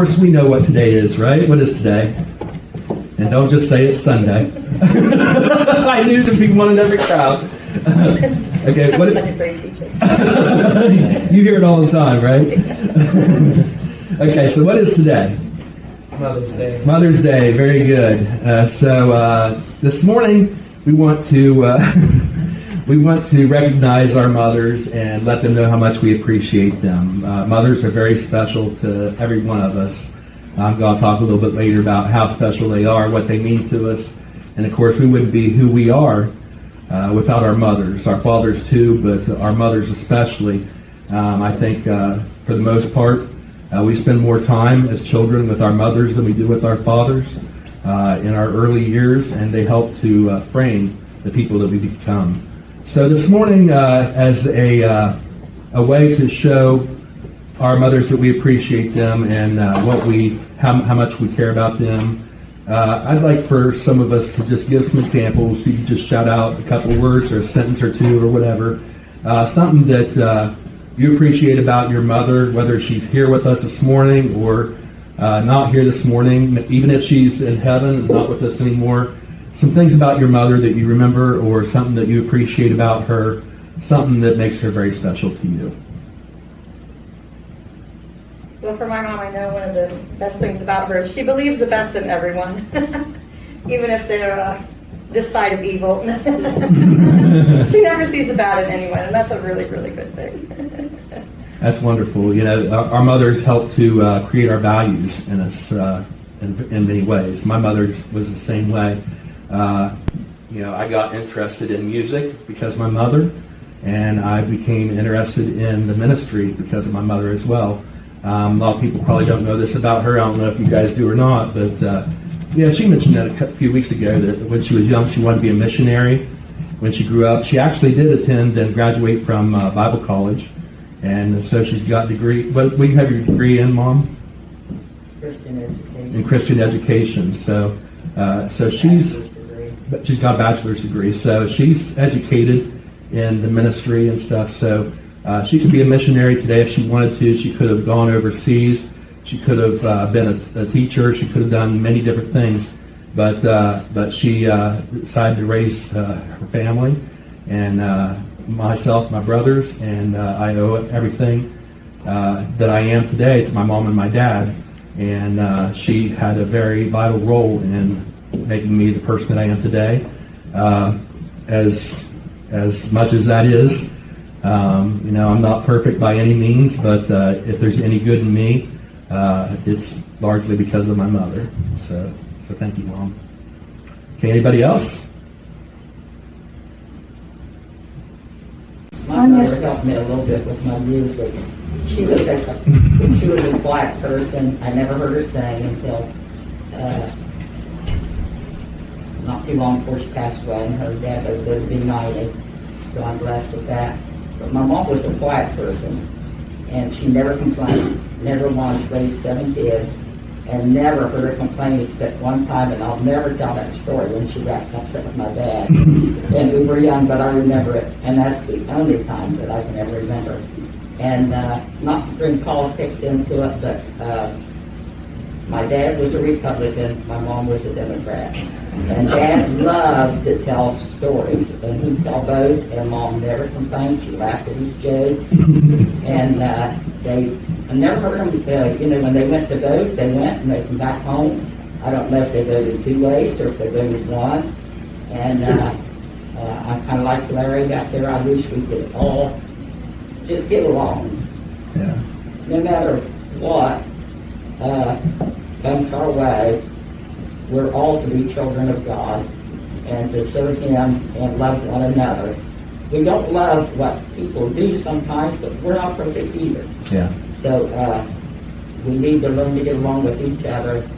course, we know what today is, right? What is today? And don't just say it's Sunday. I knew there'd be one in every crowd. Okay, what? You hear it all the time, right? Okay, so what is today? Mother's Day. Mother's Day, very good. So this morning we want to recognize our mothers and let them know how much we appreciate them. Mothers are very special to every one of us. I'm going to talk a little bit later about how special they are, what they mean to us, and of course we wouldn't be who we are without our mothers. Our fathers too, but our mothers especially. I think for the most part, we spend more time as children with our mothers than we do with our fathers in our early years, and they help to frame the people that we become. So this morning, as a way to show our mothers that we appreciate them and how much we care about them, I'd like for some of us to just give some examples. So you just shout out a couple of words or a sentence or two or whatever, something that you appreciate about your mother, whether she's here with us this morning or not here this morning, even if she's in heaven and not with us anymore. Some things about your mother that you remember, or something that you appreciate about her, something that makes her very special to you. Well, for my mom, I know one of the best things about her is she believes the best in everyone, even if they're this side of evil. She never sees the bad in anyone, and that's a really, really good thing. That's wonderful. You know, our mothers help to create our values in us in many ways. My mother was the same way. I got interested in music because of my mother, and I became interested in the ministry because of my mother as well. A lot of people probably don't know this about her. I don't know if you guys do or not, but she mentioned that a few weeks ago that when she was young, she wanted to be a missionary. When she grew up, she actually did attend and graduate from Bible college, and so she's got a degree. What do you have your degree in, Mom? Christian education. In Christian education. So she's got a bachelor's degree. So she's educated in the ministry and stuff. So she could be a missionary today if she wanted to. She could have gone overseas. She could have been a teacher. She could have done many different things. But she decided to raise her family and myself, my brothers, and I owe everything that I am today to my mom and my dad. And she had a very vital role in making me the person that I am today. As much as that is, I'm not perfect by any means, but if there's any good in me, it's largely because of my mother. So thank you, Mom. Okay, anybody else? My mother helped me a little bit with my music. She was a quiet person. I never heard her sing until not too long before she passed away, and her dad lived to be 90. So I'm blessed with that. But my mom was a quiet person, and she never complained. Never once raised 7 kids, and never heard her complain except one time, and I'll never tell that story, when she got upset with my dad. And we were young, but I remember it, and that's the only time that I can ever remember. And not to bring politics into it, but my dad was a Republican, my mom was a Democrat. And Dad loved to tell stories, and he'd tell both, and Mom never complained. She laughed at his jokes. And I never heard them, when they went to vote, they went and they come back home. I don't know if they voted 2 ways or if they voted 1. And I kind of like Larry out there. I wish we could all just get along. Yeah. No matter what comes our way, we're all to be children of God and to serve Him and love one another. We don't love what people do sometimes, but we're not perfect either. Yeah. So we need to learn to get along with each other,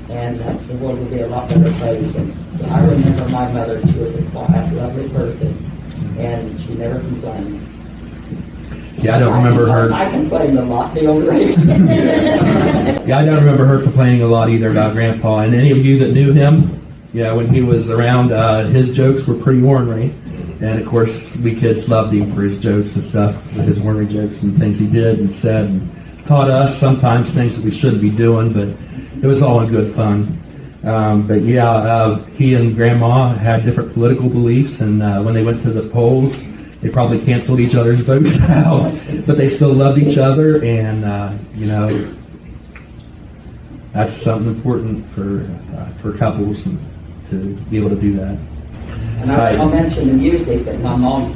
and the world will be a lot better place. And so I remember my mother. She was a quiet, lovely person, and she never complained. Yeah, I don't remember her. I complained a lot, the older age. Yeah, I don't remember her complaining a lot either about Grandpa. And any of you that knew him, when he was around, his jokes were pretty ornery. And of course, we kids loved him for his jokes and stuff, with his ornery jokes and things he did and said. And taught us sometimes things that we shouldn't be doing, but it was all in good fun. But yeah, he and Grandma had different political beliefs, and when they went to the polls, they probably canceled each other's votes out, but they still loved each other, and that's something important for couples to be able to do that. And I'll mention the music that my mom,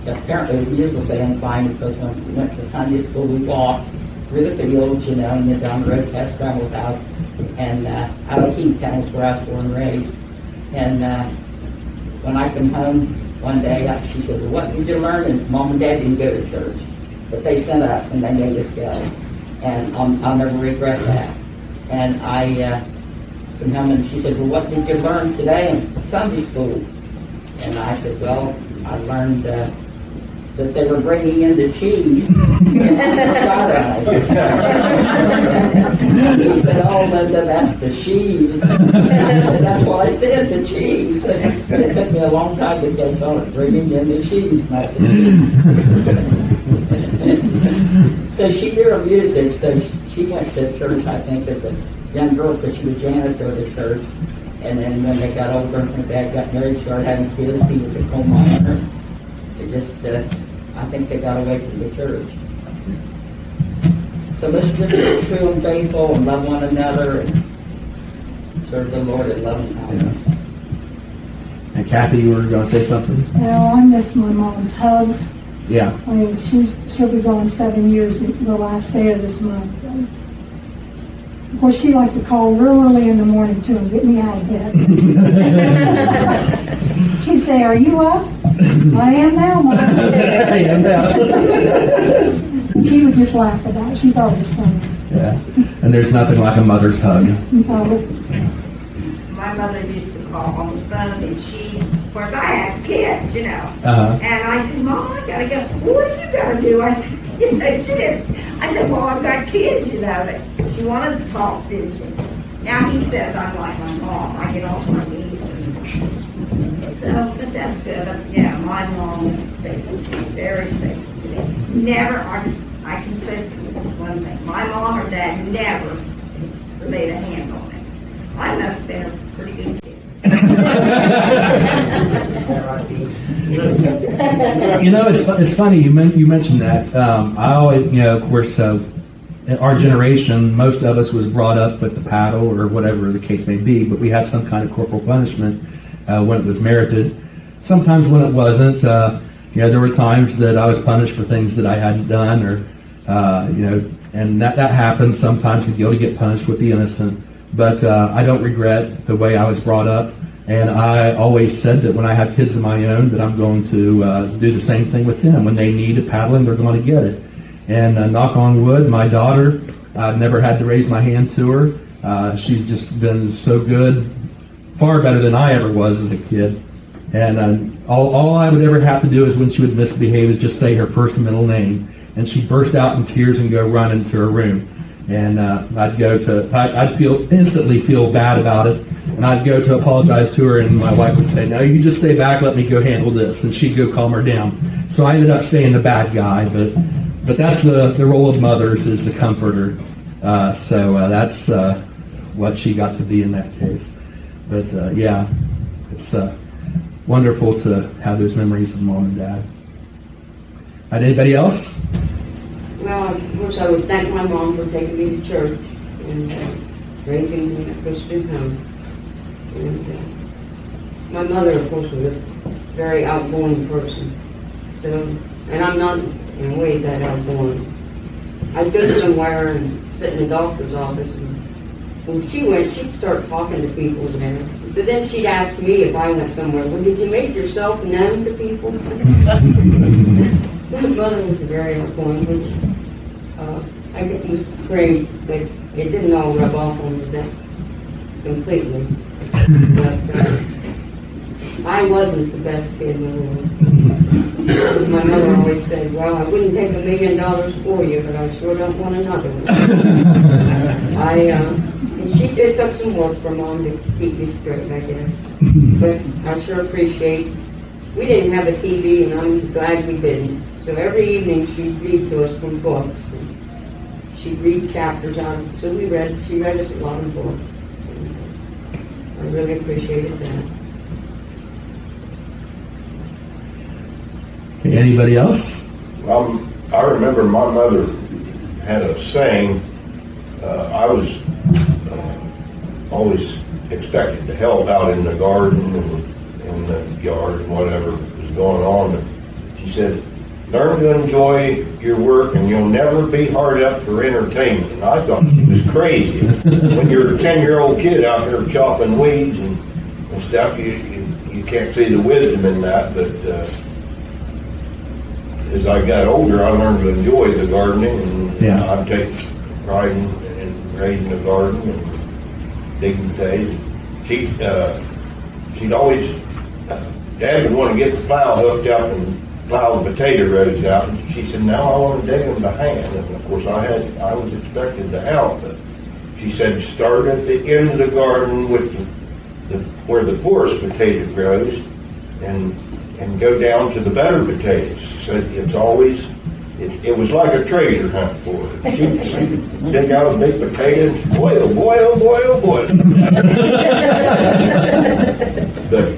apparently the music band fine, because when we went to Sunday school, we walked through the fields, and then down the road past Grandma's house, and out of Keytown is where I was born and raised. And when I come home one day, she said, well, what did you learn? And Mom and Dad didn't go to church, but they sent us and they made us go. And I'll never regret that. And I come home and she said, well, what did you learn today in Sunday school? And I said, well, I learned that they were bringing in the cheese. She said, oh, Linda, that's the sheaves. I said, that's what I said, the cheese. It took me a long time to catch on bringing in the cheese, not the cheese. So she knew her music, so she went to church, I think, as a young girl, because she was janitor at the church. And then when they got older, and Dad got married, started having kids, he was a coal miner. It just, I think they got away from the church. So let's just be true and faithful and love one another and serve the Lord in loving kindness. And Kathy, you were going to say something? Well, I miss my mom's hugs. Yeah. I mean, she'll be going 7 years the last day of this month. Of course, she liked to call real early in the morning, too, and get me out of bed. She'd say, are you up? I am now, Mom. I am now. She would just laugh about it. She thought it was funny. Yeah. And there's nothing like a mother's hug. My mother used to call on the phone, and of course, I had kids, Uh-huh. And I said, Mom, I gotta go. What are you gonna do? I said, she did. I said, well, I've got kids, But she wanted to talk, didn't she? Now he says I'm like my mom. I get off my knees. So, but that's good. Yeah, my mom is faithful to me, very faithful to me. Never, I can say one thing. My mom or dad never laid a hand on it. I must have been a pretty good kid. It's funny you mentioned that. I always, of course, in our generation, most of us was brought up with the paddle or whatever the case may be, but we had some kind of corporal punishment when it was merited. Sometimes when it wasn't, there were times that I was punished for things that I hadn't done, or and that happens. Sometimes the guilty get punished with the innocent. But I don't regret the way I was brought up, and I always said that when I have kids of my own, that I'm going to do the same thing with them. When they need a paddling, they're going to get it. And knock on wood, my daughter, I've never had to raise my hand to her. She's just been so good, far better than I ever was as a kid. And all I would ever have to do is when she would misbehave is just say her first and middle name, and she'd burst out in tears and go run into her room. And I'd instantly feel bad about it, and I'd go to apologize to her, and my wife would say, no, you just stay back, let me go handle this, and she'd go calm her down. So I ended up staying the bad guy, but that's the role of mothers, is the comforter. So that's what she got to be in that case. But it's wonderful to have those memories of Mom and Dad. Anybody else? Well, of course, I would thank my mom for taking me to church and raising me in a Christian home. And my mother, of course, was a very outgoing person. So, and I'm not in ways that outgoing. I'd go somewhere and sit in the doctor's office, and when she went, she'd start talking to people there. So then she'd ask me if I went somewhere, well, did you make yourself known to people? My mother was very outgoing, which I was afraid that it didn't all rub off on me that completely. But I wasn't the best kid in the world. My mother always said, well, I wouldn't take $1 million for you, but I sure don't want another one. It took some work for Mom to keep me straight, I guess. But I sure appreciate, we didn't have a TV, and I'm glad we didn't. So every evening she'd read to us from books. And she'd read chapters out. So she read us a lot of books. And I really appreciated that. Okay, anybody else? I remember my mother had a saying. I was always expected to help out in the garden and in the yard and whatever was going on. But she said, learn to enjoy your work and you'll never be hard up for entertainment. And I thought it was crazy. When you're a 10-year-old kid out there chopping weeds and stuff, you can't see the wisdom in that. But as I got older, I learned to enjoy the gardening, and I take pride in raising the garden and digging potatoes. She'd always, Dad would want to get the plow hooked up and plow the potato rows out. And she said, "Now I want to dig them by hand." And of course, I was expected to help, but she said, "Start at the end of the garden with where the poorest potato grows, and go down to the better potatoes." She said, "It's always." It was like a treasure hunt for her. She'd dig out a big potato and boil. But,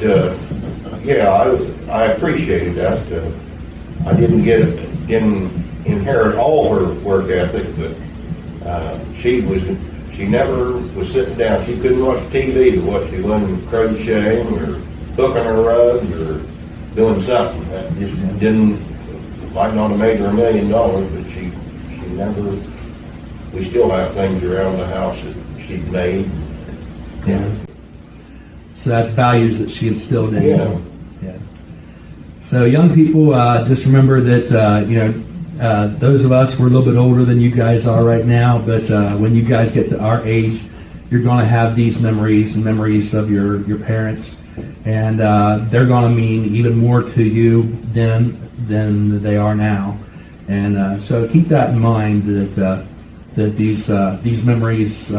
I appreciated that. I didn't inherit all her work ethic, but she never was sitting down. She couldn't watch TV to watch she wasn't crocheting or hooking her rug or doing something. That just might not have made her $1 million, but she never. We still have things around the house that she'd made. Yeah. So that's values that she instilled in you. Yeah. So young people, just remember that those of us, we're a little bit older than you guys are right now, but when you guys get to our age, you're going to have these memories and memories of your parents, and they're going to mean even more to you than they are now. And so keep that in mind, that these memories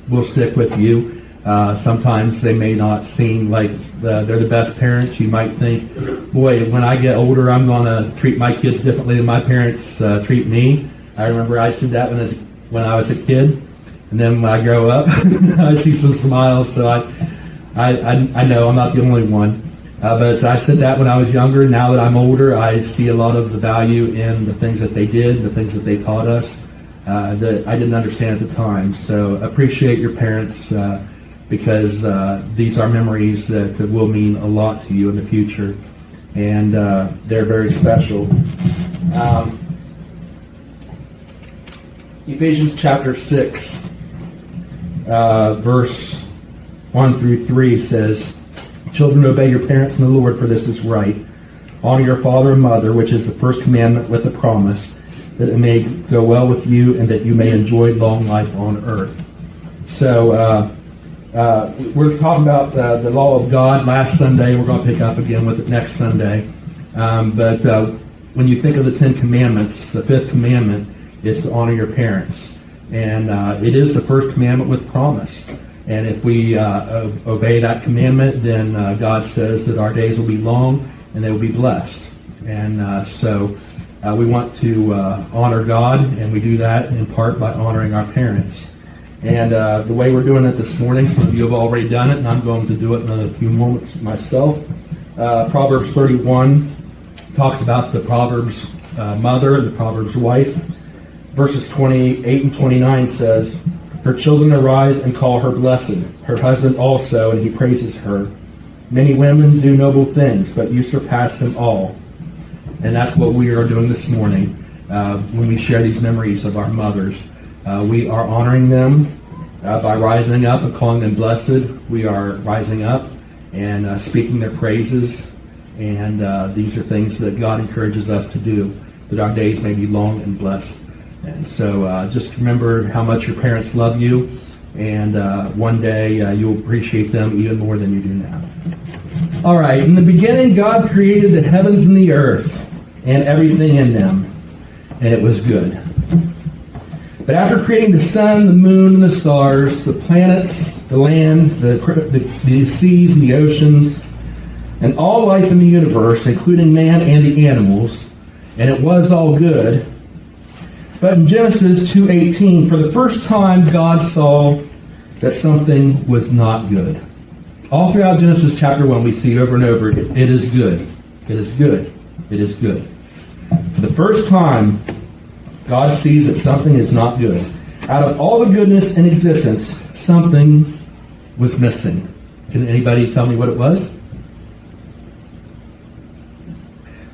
will stick with you. Sometimes they may not seem like they're the best parents. You might think, boy, when I get older, I'm going to treat my kids differently than my parents treat me. I remember I said that when I was a kid, and then when I grow up, I see some smiles. So I know I'm not the only one. But I said that when I was younger. Now that I'm older, I see a lot of the value in the things that they did, the things that they taught us, that I didn't understand at the time. So appreciate your parents, because these are memories that will mean a lot to you in the future. And they're very special. Ephesians chapter 6, verse 1 through 3 says, "Children, obey your parents in the Lord, for this is right. Honor your father and mother, which is the first commandment with a promise, that it may go well with you and that you may enjoy long life on earth." So we're talking about the law of God last Sunday. We're going to pick up again with it next Sunday. But when you think of the 10 Commandments, the 5th commandment is to honor your parents. And it is the first commandment with promise. And if we obey that commandment, then God says that our days will be long and they will be blessed. And so we want to honor God, and we do that in part by honoring our parents. And the way we're doing it this morning, some of you have already done it, and I'm going to do it in a few moments myself. Proverbs 31 talks about the Proverbs mother and the Proverbs wife. Verses 28 and 29 says, "Her children arise and call her blessed, her husband also, and he praises her. Many women do noble things, but you surpass them all." And that's what we are doing this morning when we share these memories of our mothers. We are honoring them by rising up and calling them blessed. We are rising up and speaking their praises. And these are things that God encourages us to do, that our days may be long and blessed. And so just remember how much your parents love you, and one day you'll appreciate them even more than you do now. All right, in the beginning, God created the heavens and the earth and everything in them, and it was good. But after creating the sun, the moon, and the stars, the planets, the land, the seas, and the oceans, and all life in the universe, including man and the animals, and it was all good, But in Genesis 2:18, for the first time, God saw that something was not good. All throughout Genesis chapter 1, we see over and over, it is good. It is good. It is good. For the first time, God sees that something is not good. Out of all the goodness in existence, something was missing. Can anybody tell me what it was?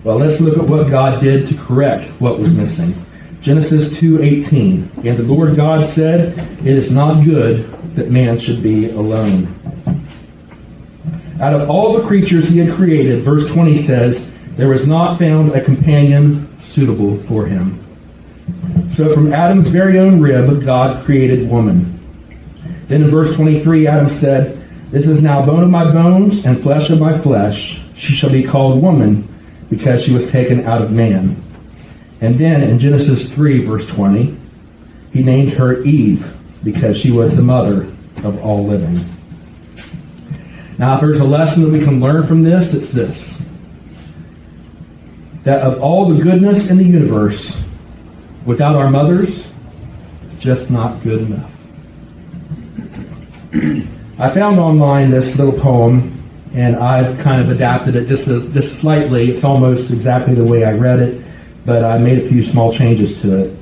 Well, let's look at what God did to correct what was missing. Genesis 2:18. And the Lord God said, it is not good that man should be alone. Out of all the creatures he had created, verse 20 says, there was not found a companion suitable for him. So from Adam's very own rib, God created woman. Then in verse 23, Adam said, this is now bone of my bones and flesh of my flesh. She shall be called woman because she was taken out of man. And then in Genesis 3, verse 20, he named her Eve because she was the mother of all living. Now, if there's a lesson that we can learn from this, it's this. That of all the goodness in the universe, without our mothers, it's just not good enough. I found online this little poem, and I've kind of adapted it just slightly. It's almost exactly the way I read it, but I made a few small changes to it.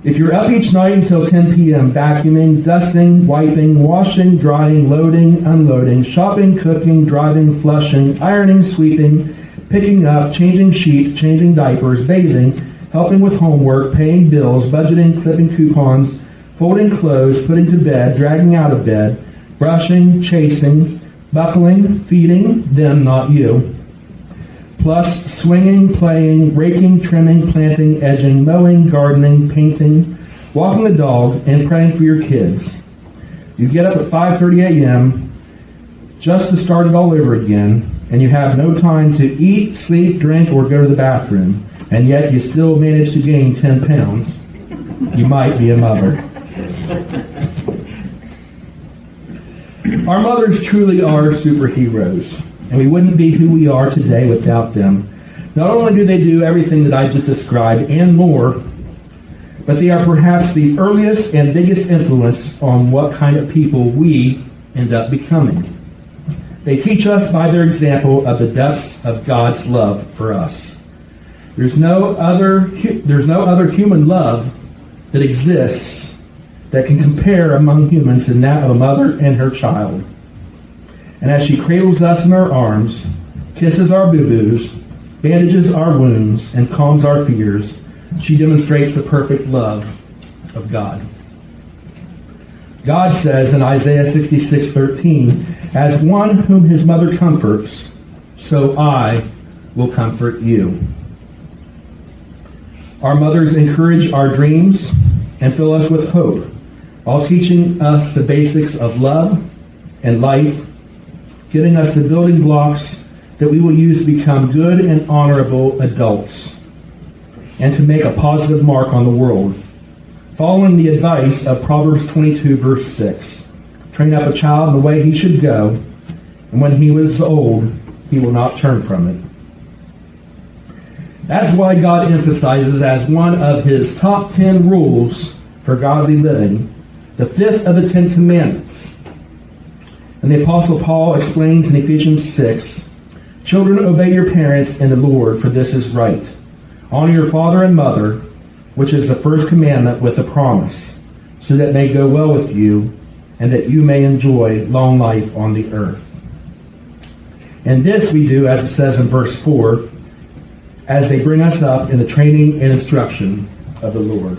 If you're up each night until 10 p.m., vacuuming, dusting, wiping, washing, drying, loading, unloading, shopping, cooking, driving, flushing, ironing, sweeping, picking up, changing sheets, changing diapers, bathing, helping with homework, paying bills, budgeting, clipping coupons, folding clothes, putting to bed, dragging out of bed, brushing, chasing, buckling, feeding, them, not you, plus swinging, playing, raking, trimming, planting, edging, mowing, gardening, painting, walking the dog, and praying for your kids. You get up at 5:30 a.m. just to start it all over again, and you have no time to eat, sleep, drink, or go to the bathroom, and yet you still manage to gain 10 pounds. You might be a mother. Our mothers truly are superheroes, and we wouldn't be who we are today without them. Not only do they do everything that I just described and more, but they are perhaps the earliest and biggest influence on what kind of people we end up becoming. They teach us by their example of the depths of God's love for us. There's no other human love that exists that can compare among humans in that of a mother and her child. And as she cradles us in her arms, kisses our boo-boos, bandages our wounds, and calms our fears, she demonstrates the perfect love of God. God says in Isaiah 66:13, as one whom his mother comforts, so I will comfort you. Our mothers encourage our dreams and fill us with hope, while teaching us the basics of love and life, giving us the building blocks that we will use to become good and honorable adults and to make a positive mark on the world. Following the advice of Proverbs 22, verse 6, train up a child in the way he should go, and when he is old, he will not turn from it. That's why God emphasizes as one of his top 10 rules for godly living, the fifth of the 10 Commandments. And the Apostle Paul explains in Ephesians 6, children, obey your parents in the Lord, for this is right. Honor your father and mother, which is the first commandment with a promise, so that it may go well with you, and that you may enjoy long life on the earth. And this we do, as it says in verse 4, as they bring us up in the training and instruction of the Lord.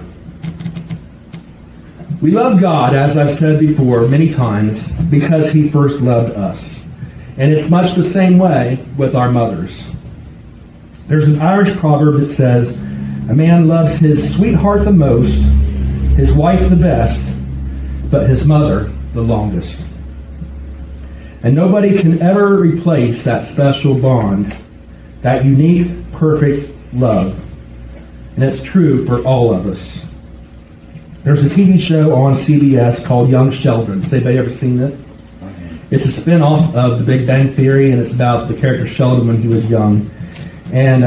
We love God, as I've said before many times, because he first loved us. And it's much the same way with our mothers. There's an Irish proverb that says, a man loves his sweetheart the most, his wife the best, but his mother the longest. And nobody can ever replace that special bond, that unique, perfect love. And it's true for all of us. There's a TV show on CBS called Young Sheldon. Has anybody ever seen it? It's a spin-off of The Big Bang Theory, and it's about the character Sheldon when he was young. And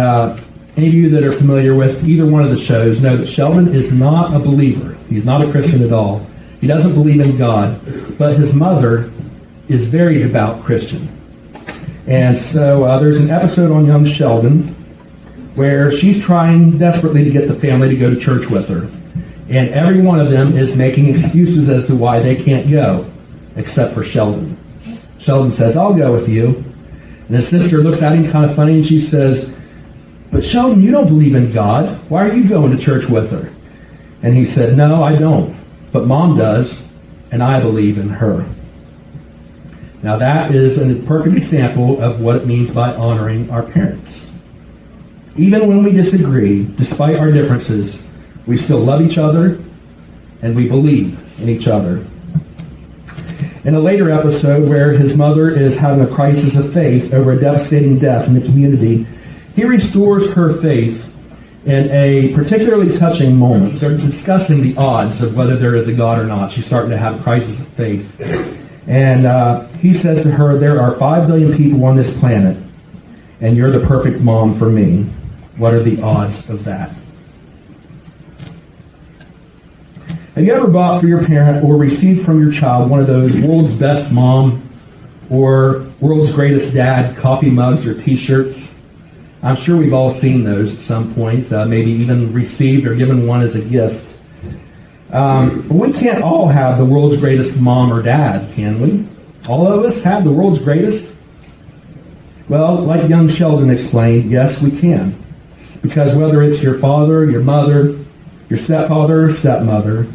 any of you that are familiar with either one of the shows know that Sheldon is not a believer. He's not a Christian at all. He doesn't believe in God, but his mother is very devout Christian. And so there's an episode on young Sheldon where she's trying desperately to get the family to go to church with her. And every one of them is making excuses as to why they can't go, except for Sheldon. Sheldon says, I'll go with you. And his sister looks at him kind of funny and she says, but Sheldon, you don't believe in God. Why are you going to church with her? And he said, no, I don't. But Mom does, and I believe in her. Now that is a perfect example of what it means by honoring our parents. Even when we disagree, despite our differences, we still love each other and we believe in each other. In a later episode where his mother is having a crisis of faith over a devastating death in the community, he restores her faith in a particularly touching moment. They're discussing the odds of whether there is a God or not. She's starting to have a crisis of faith. And he says to her, there are 5 billion people on this planet, and you're the perfect mom for me. What are the odds of that? Have you ever bought for your parent or received from your child one of those world's best mom or world's greatest dad coffee mugs or t-shirts? I'm sure we've all seen those at some point, maybe even received or given one as a gift. But we can't all have the world's greatest mom or dad, can we? All of us have the world's greatest? Well, like young Sheldon explained, yes, we can. Because whether it's your father, your mother, your stepfather or stepmother,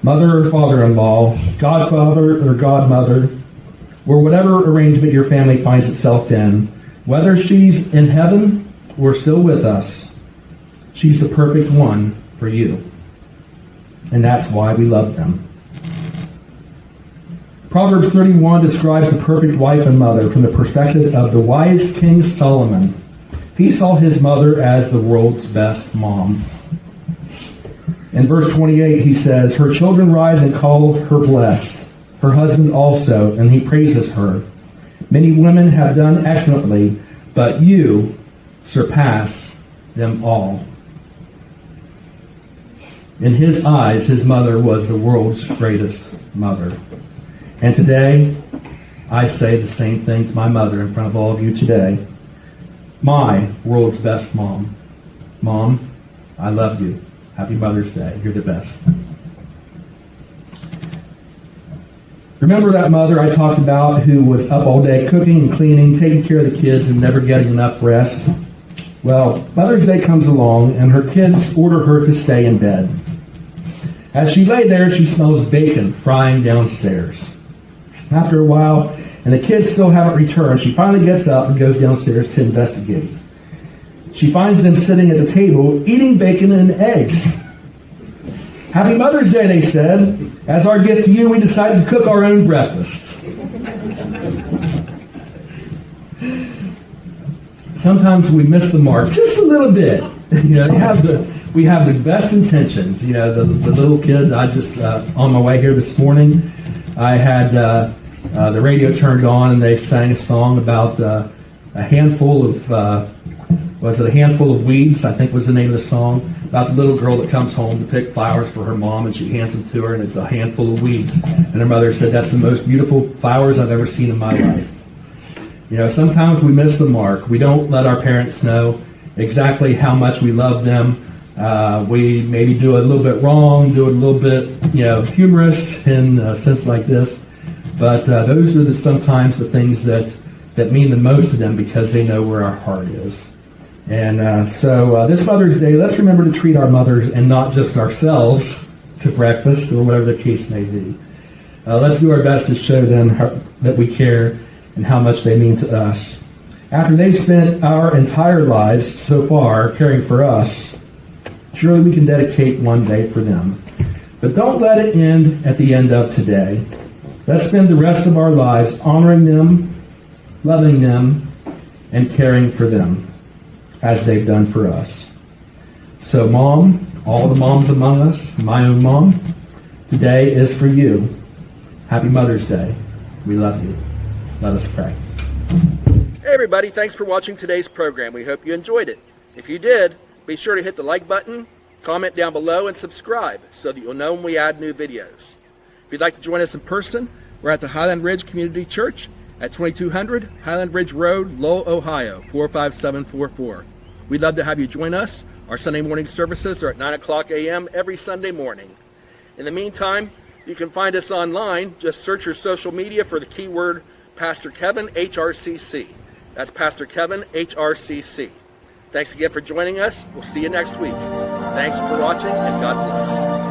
mother or father-in-law, godfather or godmother, or whatever arrangement your family finds itself in, whether she's in heaven or still with us, she's the perfect one for you. And that's why we love them. Proverbs 31 describes the perfect wife and mother from the perspective of the wise King Solomon. He saw his mother as the world's best mom. In verse 28, he says, her children rise and call her blessed, her husband also, and he praises her. Many women have done excellently, but you surpass them all. In his eyes, his mother was the world's greatest mother. And today, I say the same thing to my mother in front of all of you today. My world's best mom. Mom, I love you. Happy Mother's Day. You're the best. Remember that mother I talked about who was up all day cooking and cleaning, taking care of the kids, and never getting enough rest? Well, Mother's Day comes along, and her kids order her to stay in bed. As she lay there, she smells bacon frying downstairs. After a while, and the kids still haven't returned, she finally gets up and goes downstairs to investigate. She finds them sitting at the table eating bacon and eggs. Happy Mother's Day, they said. As our gift to you, we decided to cook our own breakfast. Sometimes we miss the mark just a little bit. You know, we have the best intentions. You know, the little kids. I just on my way here this morning, I had the radio turned on and they sang a song about a handful of was it a handful of weeds? I think was the name of the song, about the little girl that comes home to pick flowers for her mom, and she hands them to her, and it's a handful of weeds. And her mother said, "That's the most beautiful flowers I've ever seen in my life." You know, sometimes we miss the mark. We don't let our parents know exactly how much we love them. We maybe do it a little bit wrong, do it a little bit, humorous in a sense like this. But those are sometimes the things that mean the most to them because they know where our heart is. And so this Mother's Day, let's remember to treat our mothers and not just ourselves to breakfast or whatever the case may be. Let's do our best to show them that we care and how much they mean to us. After they've spent our entire lives so far caring for us, surely we can dedicate one day for them. But don't let it end at the end of today. Let's spend the rest of our lives honoring them, loving them, and caring for them as they've done for us. So Mom, all the moms among us, my own mom, today is for you. Happy Mother's Day. We love you. Let us pray. Hey everybody, thanks for watching today's program. We hope you enjoyed it. If you did, Be sure to hit the like button, comment down below, and subscribe so that you'll know when we add new videos. If you'd like to join us in person, we're at the Highland Ridge Community Church at 2200 Highland Ridge Road, Lowell, Ohio, 45744. We'd love to have you join us. Our Sunday morning services are at 9 o'clock a.m. every Sunday morning. In the meantime, you can find us online. Just search your social media for the keyword Pastor Kevin HRCC. That's Pastor Kevin HRCC. Thanks again for joining us. We'll see you next week. Thanks for watching, and God bless.